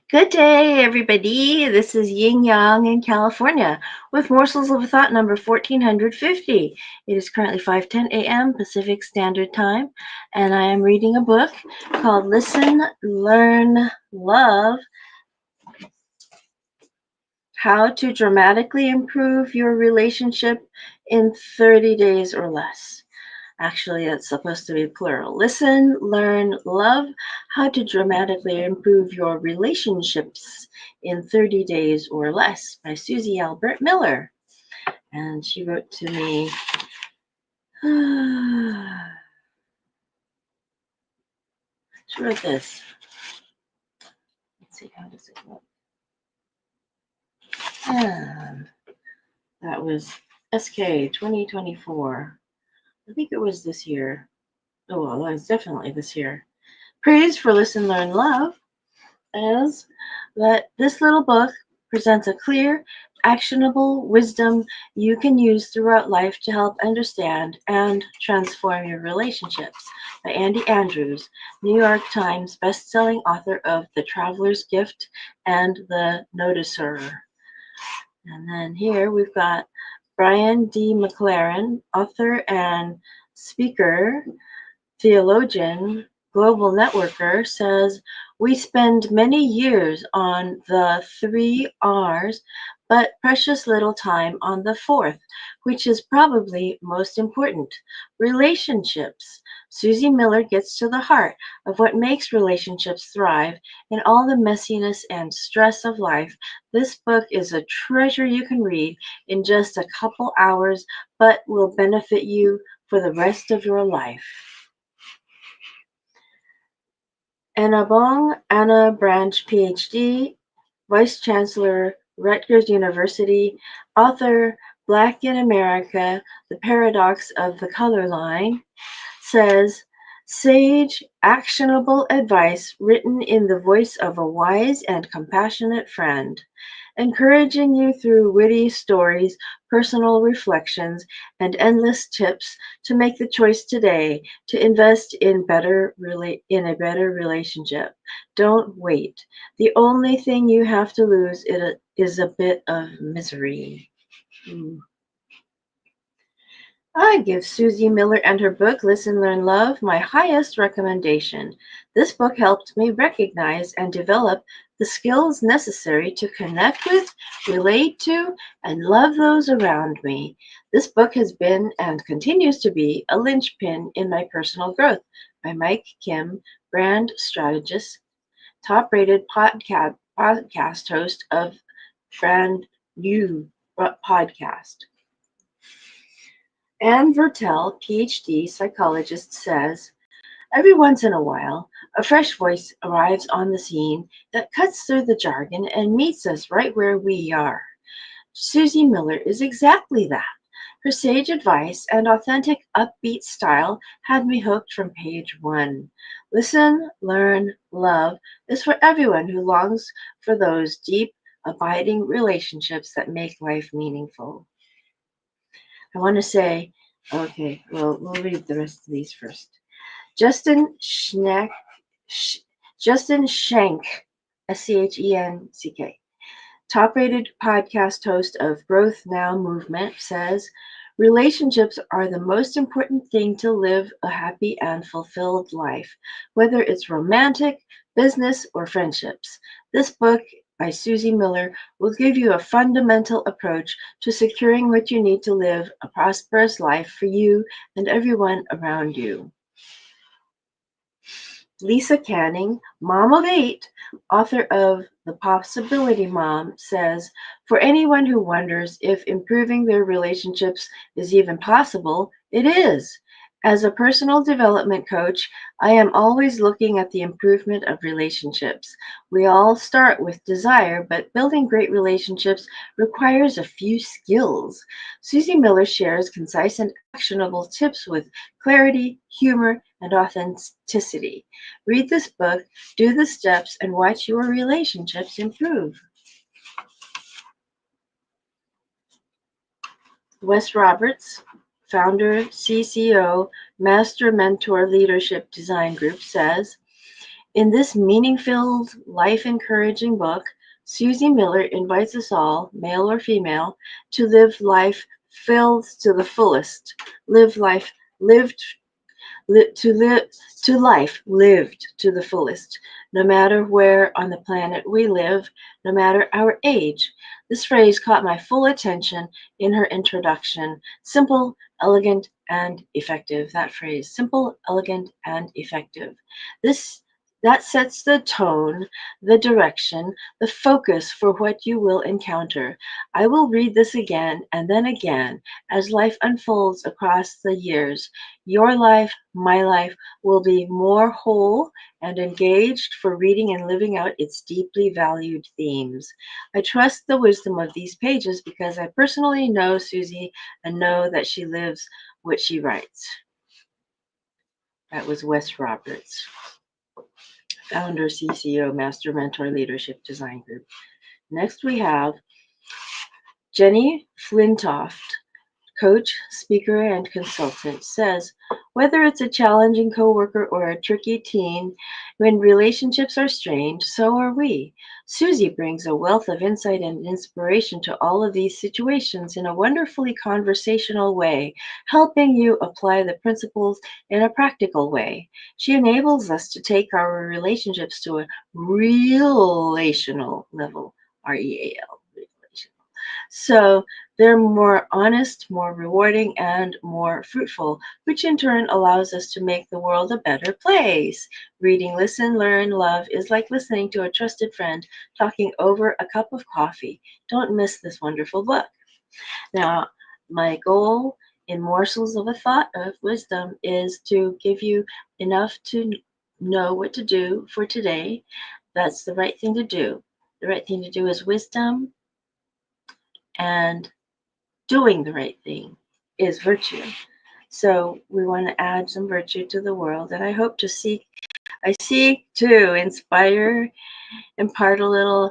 Good day, everybody. This is Yin Yang in California with Morsels of Thought number 1450. It is currently 5:10 a.m. Pacific Standard Time, and I am reading a book called Listen, Learn, Love: How to Dramatically Improve Your Relationship in 30 Days or Less. Actually, it's supposed to be plural. Listen, learn, love: how to dramatically improve your relationships in 30 days or less by Susie Albert Miller. And she wrote to me, she wrote this. Let's see, how does it look? And that was SK 2024. I think it was this year. Oh, well, that was definitely this year. Praise for Listen, Learn, Love is that this little book presents a clear, actionable wisdom you can use throughout life to help understand and transform your relationships. By Andy Andrews, New York Times bestselling author of The Traveler's Gift and The Noticer. And then here we've got Brian D. McLaren, author and speaker, theologian, global networker, says we spend many years on the three R's, but precious little time on the fourth, which is probably most important: relationships. Susie Miller gets to the heart of what makes relationships thrive in all the messiness and stress of life. This book is a treasure you can read in just a couple hours, but will benefit you for the rest of your life. Anna Branch, PhD, Vice Chancellor, Rutgers University, author, Black in America: The Paradox of the Color Line, says sage, actionable advice written in the voice of a wise and compassionate friend, encouraging you through witty stories, personal reflections, and endless tips to make the choice today to invest in a better relationship. Don't wait. The only thing you have to lose is a bit of misery. Ooh. I give Susie Miller and her book, Listen, Learn, Love, my highest recommendation. This book helped me recognize and develop the skills necessary to connect with, relate to, and love those around me. This book has been and continues to be a linchpin in my personal growth. By Mike Kim, brand strategist, top rated podcast host of Brand New Podcast. Anne Vertel, PhD psychologist, says every once in a while, a fresh voice arrives on the scene that cuts through the jargon and meets us right where we are. Susie Miller is exactly that. Her sage advice and authentic, upbeat style had me hooked from page one. Listen, Learn, Love is for everyone who longs for those deep, abiding relationships that make life meaningful. I want to say, okay, well, we'll read the rest of these first. Justin Schneck, Sh- Justin Schenk, Schenck, top-rated podcast host of Growth Now Movement, says relationships are the most important thing to live a happy and fulfilled life, whether it's romantic, business, or friendships. This book by Susie Miller will give you a fundamental approach to securing what you need to live a prosperous life for you and everyone around you. Lisa Canning, mom of 8, author of The Possibility Mom, says for anyone who wonders if improving their relationships is even possible, it is. As a personal development coach, I am always looking at the improvement of relationships. We all start with desire, but building great relationships requires a few skills. Susie Miller shares concise and actionable tips with clarity, humor, and authenticity. Read this book, do the steps, and watch your relationships improve. Wes Roberts, founder, CCO, Master Mentor Leadership Design Group, says In this meaning-filled, life-encouraging book, Susie Miller invites us all, male or female, to live life filled to the fullest, live life lived li- to live to life lived to the fullest, no matter where on the planet we live, no matter our age. This phrase caught my full attention in her introduction. Simple, elegant, and effective. That phrase, simple, elegant, and effective. This that sets the tone, the direction, the focus for what you will encounter. I will read this again and then again as life unfolds across the years. Your life, my life, will be more whole and engaged for reading and living out its deeply valued themes. I trust the wisdom of these pages because I personally know Susie and know that she lives what she writes. That was Wes Roberts, founder, CCO, Master Mentor Leadership Design Group. Next, we have Jenny Flintoft, coach, speaker, and consultant, says whether it's a challenging coworker or a tricky teen, when relationships are strained, so are we. Susie brings a wealth of insight and inspiration to all of these situations in a wonderfully conversational way, helping you apply the principles in a practical way. She enables us to take our relationships to a relational level, REAL. So they're more honest, more rewarding, and more fruitful, which in turn allows us to make the world a better place. Reading, listen, learn, love is like listening to a trusted friend talking over a cup of coffee. Don't miss this wonderful book. Now, my goal in Morsels of a Thought of Wisdom is to give you enough to know what to do for today. That's the right thing to do. The right thing to do is wisdom, and doing the right thing is virtue. So we want to add some virtue to the world, and I seek to inspire, impart a little,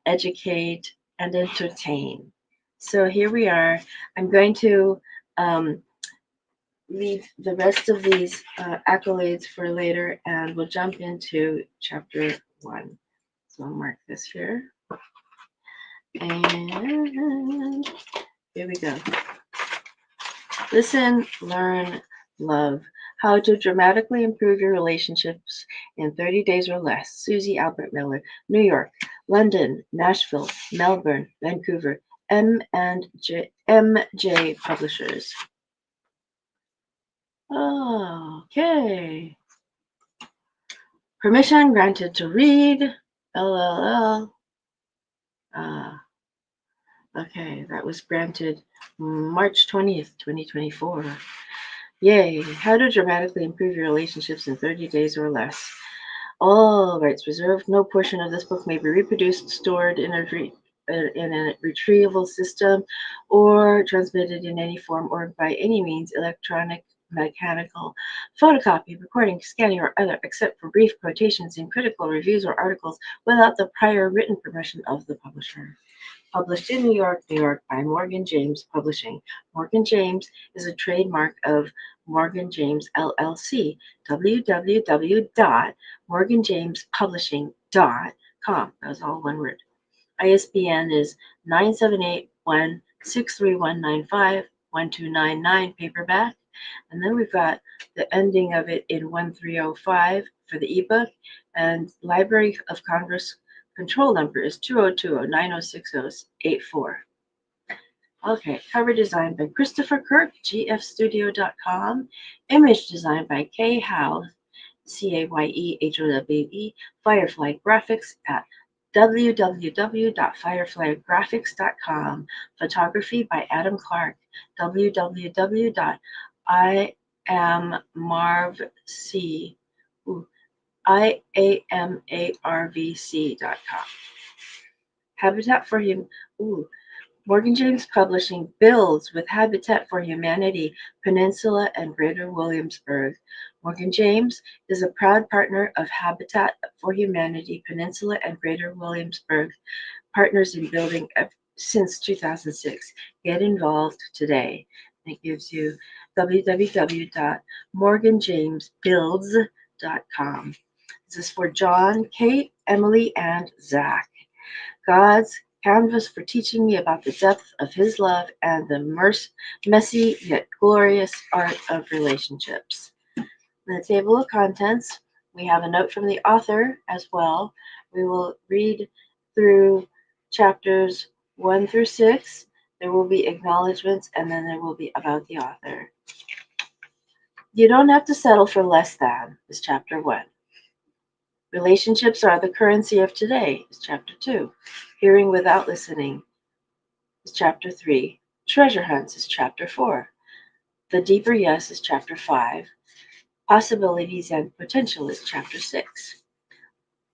educate, and entertain. So here we are. I'm going to um, leave the rest of these accolades for later, and we'll jump into chapter 1. So I'll mark this here. And here we go. Listen, learn, love. How to dramatically improve your relationships in 30 days or less. Susie Albert Miller, New York, London, Nashville, Melbourne, Vancouver, MJ Publishers. Okay. Permission granted to read. LLL. Okay, that was granted March 20th, 2024. Yay! How to dramatically improve your relationships in 30 days or less. All rights reserved. No portion of this book may be reproduced, stored in a retrieval system, or transmitted in any form or by any means, electronic, mechanical, photocopy, recording, scanning, or other, except for brief quotations in critical reviews or articles without the prior written permission of the publisher. Published in New York, New York by Morgan James Publishing. Morgan James is a trademark of Morgan James LLC. www.morganjamespublishing.com. That was all one word. ISBN is 978-1-63195-1299 paperback. And then we've got the ending of it in 1305 for the ebook. And Library of Congress control number is 2020-9060-84. Okay, cover design by Christopher Kirk, gfstudio.com. Image design by Kay Howe, CAYEHOWE, Firefly Graphics at www.fireflygraphics.com. Photography by Adam Clark, IAMARVC.com. Habitat for Humanity. Morgan James Publishing builds with Habitat for Humanity, Peninsula and Greater Williamsburg. Morgan James is a proud partner of Habitat for Humanity, Peninsula and Greater Williamsburg, partners in building since 2006. Get involved today. It gives you www.morganjamesbuilds.com. This is for John, Kate, Emily, and Zach. God's canvas for teaching me about the depth of His love and the messy yet glorious art of relationships. In the table of contents, we have a note from the author as well. We will read through chapters 1 through 6. There will be acknowledgments, and then there will be about the author. You don't have to settle for less than is chapter 1. Relationships are the currency of today is chapter 2. Hearing without listening is chapter 3. Treasure hunts is chapter 4. The deeper yes is chapter 5. Possibilities and potential is chapter 6.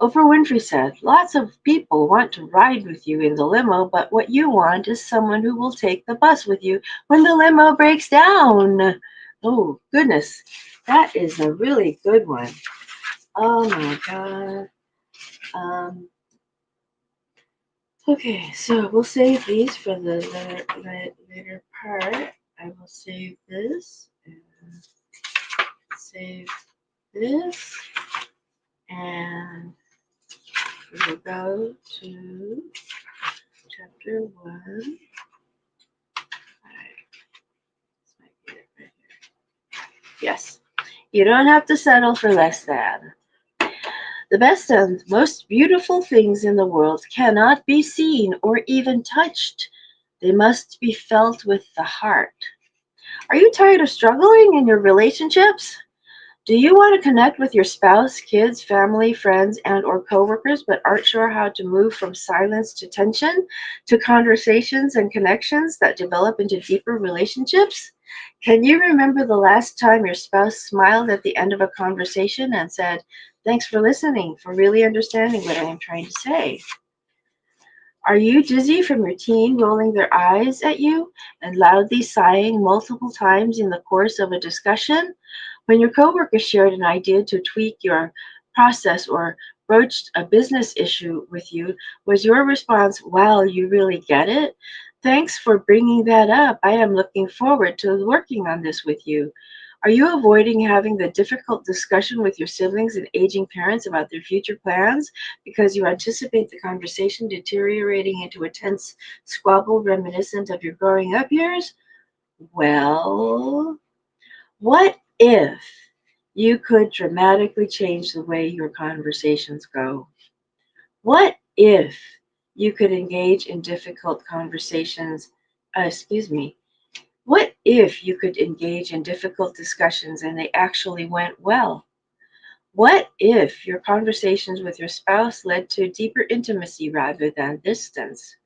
Oprah Winfrey said, lots of people want to ride with you in the limo, but what you want is someone who will take the bus with you when the limo breaks down. Oh, goodness. That is a really good one. Oh, my God. Okay, so we'll save these for the later part. I will save this and save this, and we will go to chapter 1. Alright, this might be it right here. Yes, you don't have to settle for less than. The best and most beautiful things in the world cannot be seen or even touched. They must be felt with the heart. Are you tired of struggling in your relationships? Do you want to connect with your spouse, kids, family, friends, and or coworkers, but aren't sure how to move from silence to tension, to conversations and connections that develop into deeper relationships? Can you remember the last time your spouse smiled at the end of a conversation and said, "Thanks for listening, for really understanding what I am trying to say"? Are you dizzy from your teen rolling their eyes at you and loudly sighing multiple times in the course of a discussion? When your coworker shared an idea to tweak your process or broached a business issue with you, was your response, "Wow, you really get it? Thanks for bringing that up. I am looking forward to working on this with you"? Are you avoiding having the difficult discussion with your siblings and aging parents about their future plans because you anticipate the conversation deteriorating into a tense squabble reminiscent of your growing up years? Well, what if you could dramatically change the way your conversations go? What if you could engage in difficult conversations? Excuse me. What if you could engage in difficult discussions and they actually went well? What if your conversations with your spouse led to deeper intimacy rather than distance?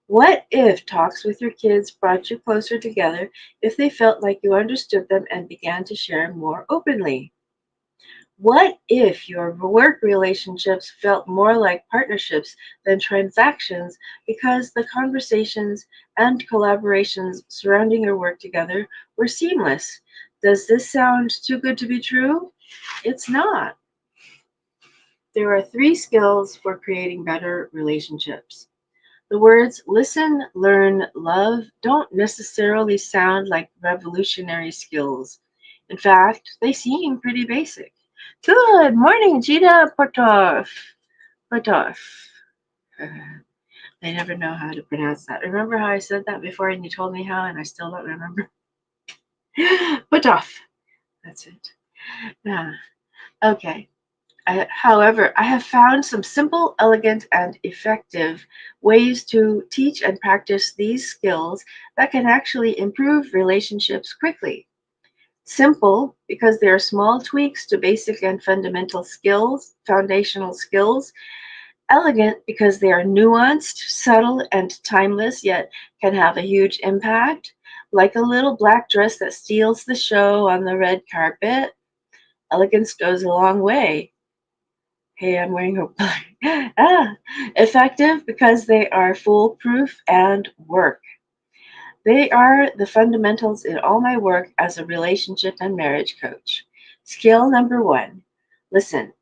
What if talks with your kids brought you closer together if they felt like you understood them and began to share more openly? What if your work relationships felt more like partnerships than transactions because the conversations and collaborations surrounding your work together were seamless? Does this sound too good to be true? It's not. There are 3 skills for creating better relationships. The words listen, learn, love don't necessarily sound like revolutionary skills. In fact, they seem pretty basic. Good morning, Gita Potov. Potov. I never know how to pronounce that. Remember how I said that before and you told me how and I still don't remember? Potov. That's it. Yeah. Okay. However, I have found some simple, elegant, and effective ways to teach and practice these skills that can actually improve relationships quickly. Simple, because they are small tweaks to basic and fundamental skills, foundational skills. Elegant, because they are nuanced, subtle, and timeless, yet can have a huge impact. Like a little black dress that steals the show on the red carpet, elegance goes a long way. Hey, I'm wearing a effective because they are foolproof and work. They are the fundamentals in all my work as a relationship and marriage coach. Skill number 1, listen.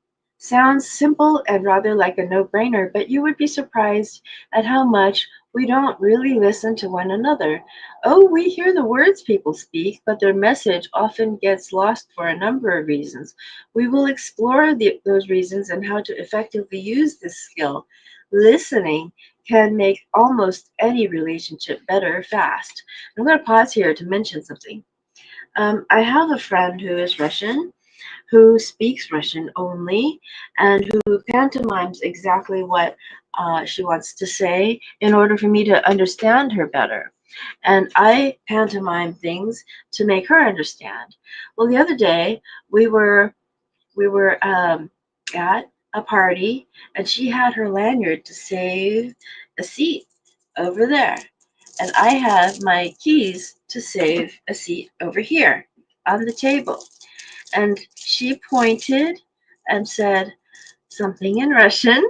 Sounds simple and rather like a no-brainer, but you would be surprised at how much we don't really listen to one another. Oh, we hear the words people speak, but their message often gets lost for a number of reasons. We will explore those reasons and how to effectively use this skill. Listening can make almost any relationship better fast. I'm going to pause here to mention something. I have a friend who is Russian, who speaks Russian only, and who pantomimes exactly what she wants to say in order for me to understand her better. And I pantomime things to make her understand. Well, the other day we were at a party, and she had her lanyard to save a seat over there, and I had my keys to save a seat over here on the table. And she pointed and said something in Russian,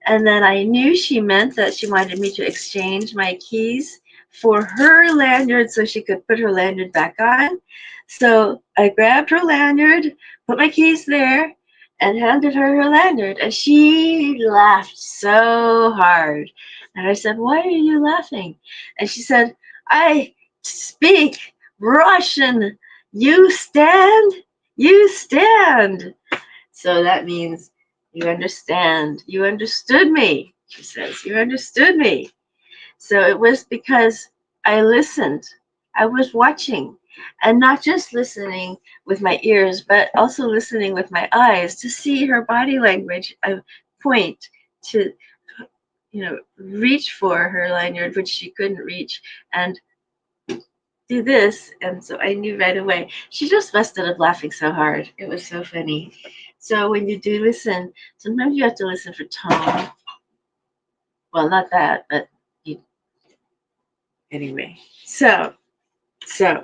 and then I knew she meant that she wanted me to exchange my keys for her lanyard so she could put her lanyard back on. So I grabbed her lanyard, put my keys there, and handed her her lanyard. And she laughed so hard. And I said, "Why are you laughing?" And she said, "I speak Russian. You stand? You stand." So that means you understand. You understood me, she says. You understood me. So it was because I listened. I was watching, and not just listening with my ears, but also listening with my eyes to see her body language. I point to, reach for her lanyard, which she couldn't reach, and do this. And so I knew right away. She just busted up laughing so hard. It was so funny. So when you do listen, sometimes you have to listen for tone. Well, not that, but you, anyway. So, so,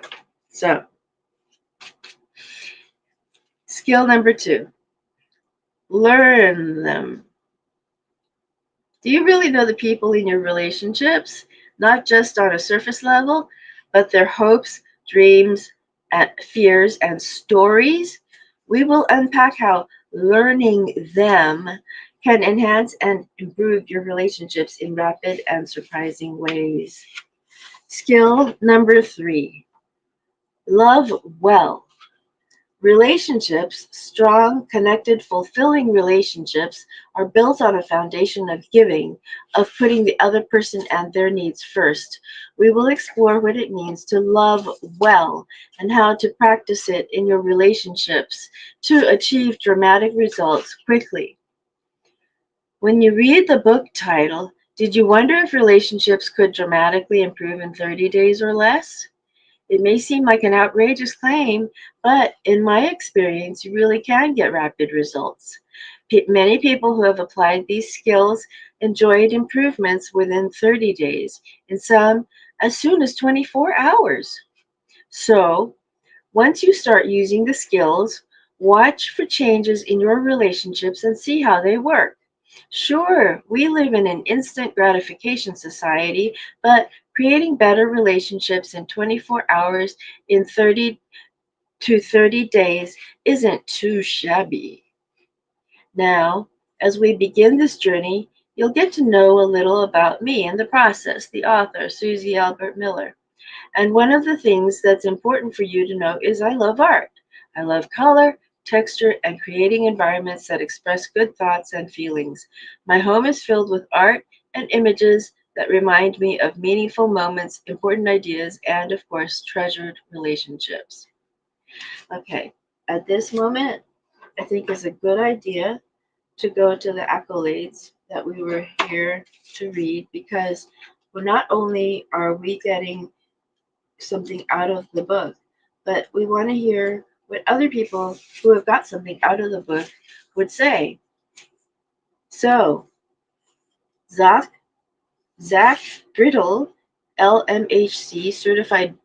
skill number 2, learn them. Do you really know the people in your relationships? Not just on a surface level, but their hopes, dreams, and fears, and stories? We will unpack how learning them can enhance and improve your relationships in rapid and surprising ways. Skill number 3, love well. Relationships, strong, connected, fulfilling relationships, are built on a foundation of giving, of putting the other person and their needs first. We will explore what it means to love well and how to practice it in your relationships to achieve dramatic results quickly. When you read the book title, did you wonder if relationships could dramatically improve in 30 days or less? It may seem like an outrageous claim, but in my experience, you really can get rapid results. Many people who have applied these skills enjoyed improvements within 30 days, and some as soon as 24 hours. So, once you start using the skills, watch for changes in your relationships and see how they work. Sure, we live in an instant gratification society, but creating better relationships in 24 hours in 30 to 30 days isn't too shabby. Now, as we begin this journey, you'll get to know a little about me in the process, the author, Susie Albert Miller. And one of the things that's important for you to know is I love art. I love color, texture, and creating environments that express good thoughts and feelings. My home is filled with art and images that remind me of meaningful moments, important ideas, and of course, treasured relationships. Okay, at this moment, I think it's a good idea to go to the accolades that we were here to read because not only are we getting something out of the book, but we want to hear what other people who have got something out of the book would say. So, Zach, Zach Brittle, LMHC, certified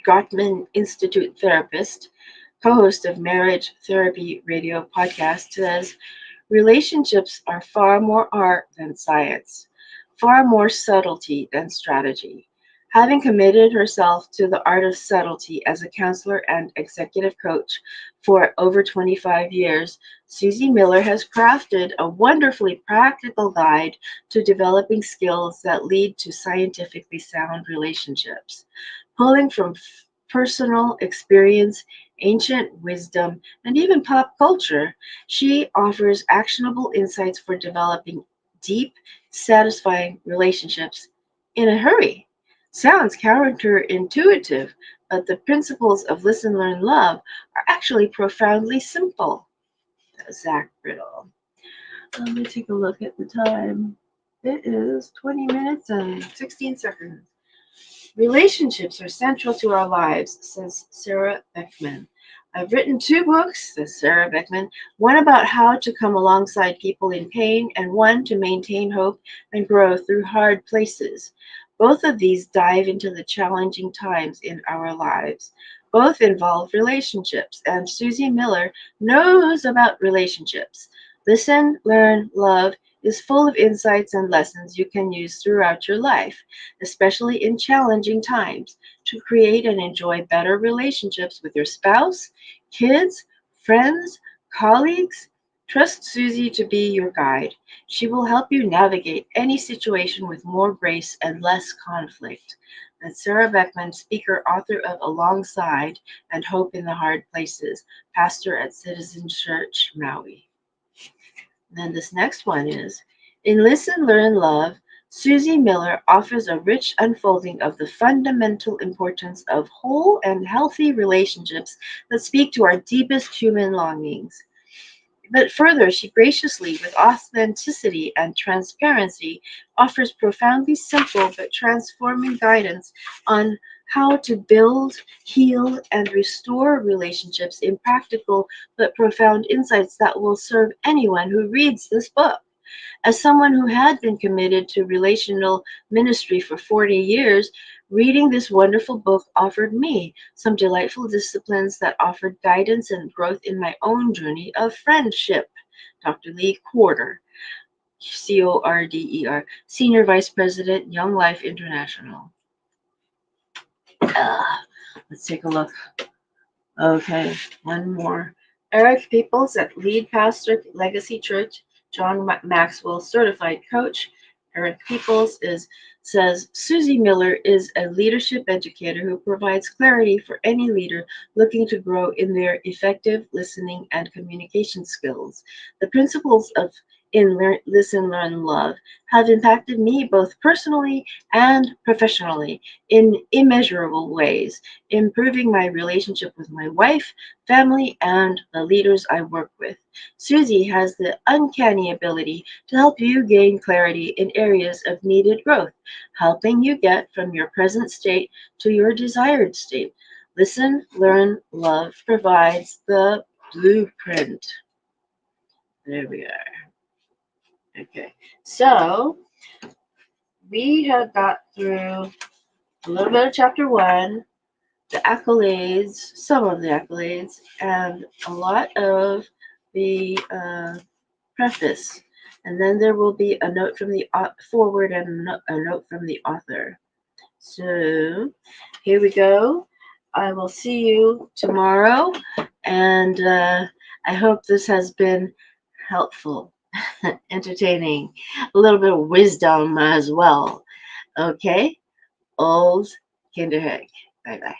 Gottman Institute therapist, co-host of Marriage Therapy Radio podcast, says relationships are far more art than science, far more subtlety than strategy. Having committed herself to the art of subtlety as a counselor and executive coach for over 25 years, Susie Miller has crafted a wonderfully practical guide to developing skills that lead to scientifically sound relationships. Pulling from personal experience, ancient wisdom, and even pop culture, she offers actionable insights for developing deep, satisfying relationships in a hurry. Sounds counterintuitive, but the principles of listen, learn, love are actually profoundly simple. Zach Riddle. Let me take a look at the time. It is 20 minutes and 16 seconds. Relationships are central to our lives, says Sarah Beckman. I've written two books, says Sarah Beckman, one about how to come alongside people in pain and one to maintain hope and grow through hard places. Both of these dive into the challenging times in our lives. Both involve relationships, and Susie Miller knows about relationships. Listen, learn, love is full of insights and lessons you can use throughout your life, especially in challenging times, to create and enjoy better relationships with your spouse, kids, friends, colleagues. Trust Susie to be your guide. She will help you navigate any situation with more grace and less conflict. That's Sarah Beckman, speaker, author of Alongside and Hope in the Hard Places, pastor at Citizen Church, Maui. Then this next one is in Listen, Learn, Love, Susie Miller offers a rich unfolding of the fundamental importance of whole and healthy relationships that speak to our deepest human longings. But further, she graciously, with authenticity and transparency, offers profoundly simple but transforming guidance on how to build, heal, and restore relationships in practical but profound insights that will serve anyone who reads this book. As someone who had been committed to relational ministry for 40 years, reading this wonderful book offered me some delightful disciplines that offered guidance and growth in my own journey of friendship. Dr. Lee Corder, Corder, Senior Vice President, Young Life International. Let's take a look. Okay, one more. Eric Peoples at Lead Pastor Legacy Church, John Maxwell Certified Coach. Eric Peoples says Susie Miller is a leadership educator who provides clarity for any leader looking to grow in their effective listening and communication skills. The principles of Listen, Learn, Love have impacted me both personally and professionally in immeasurable ways, improving my relationship with my wife, family, and the leaders I work with. Susie has the uncanny ability to help you gain clarity in areas of needed growth, helping you get from your present state to your desired state. Listen, Learn, Love provides the blueprint. There we are. Okay, so we have got through a little bit of chapter one, the accolades, some of the accolades, and a lot of the preface. And then there will be a note from the forward and a note from the author. So here we go. I will see you tomorrow, and I hope this has been helpful, entertaining, a little bit of wisdom as well. Okay? Old Kinderheg. Bye bye.